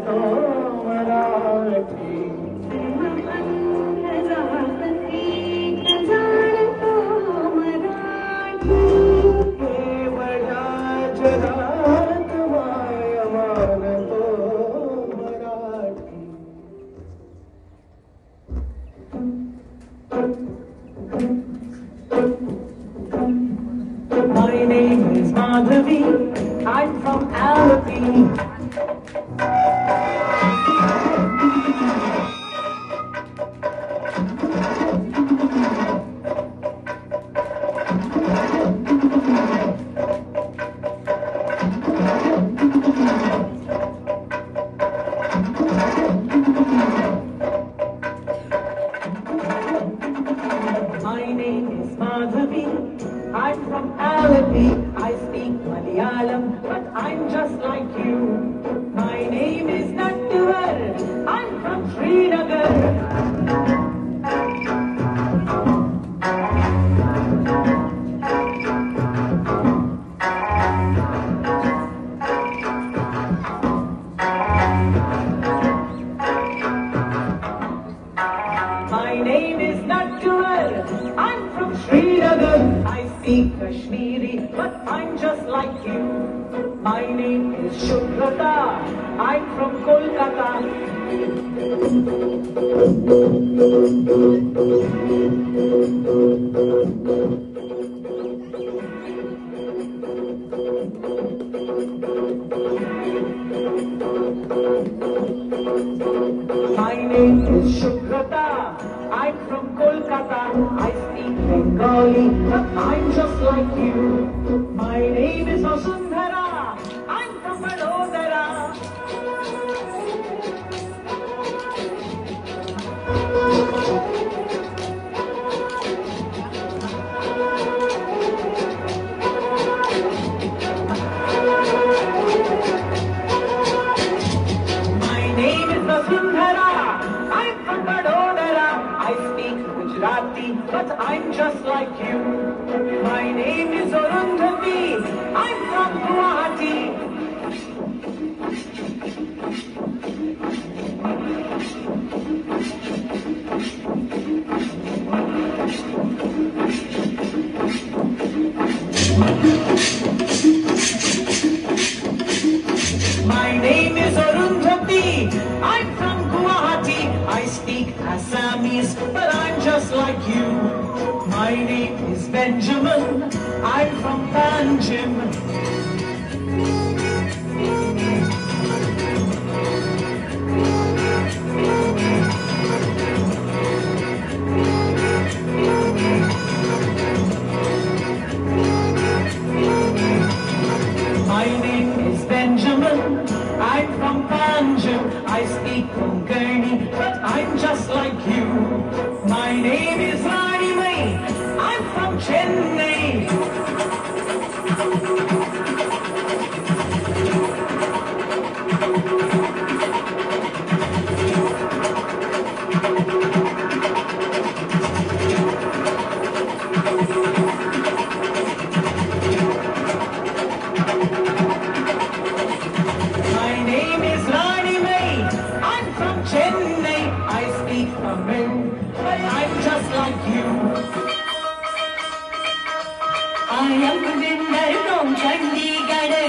तो मराठी केवढ्या जगात मायमान तो Marathi My name is Madhavi, I'm from Alapi. My name is Madhavi, I'm from Alapi. I speak Malayalam, but I'm just like you. My name is Nattuvar, I'm from Srinagar. My name is Nattuvar, I'm from Srinagar. I speak Kashmiri, but I'm just like you. My name is Shubhrata, I'm from Kolkata. My name is Shubhrata, I'm from Kolkata. I speak Bengali, but I'm just like you. My name is Vasundhara, I'm from Vadodara. My name is Vasundhara, I'm from Vadodara. I speak Gujarati, but I'm just like you. My name is Arundhati, I'm from Guwahati. My name is Arundhati, I'm from Guwahati. I speak Assamese, but I'm just like you. My name is Benjamin, I'm from Panjim. My name is Benjamin, I'm from Panjim. I speak Konkani, but I'm just like you. My name is Rani Mai, I'm from Chennai. My name is Rani Mai, I'm from Chennai. I speak Tamil, but I'm just like you. I am Vinder from Chandigarh.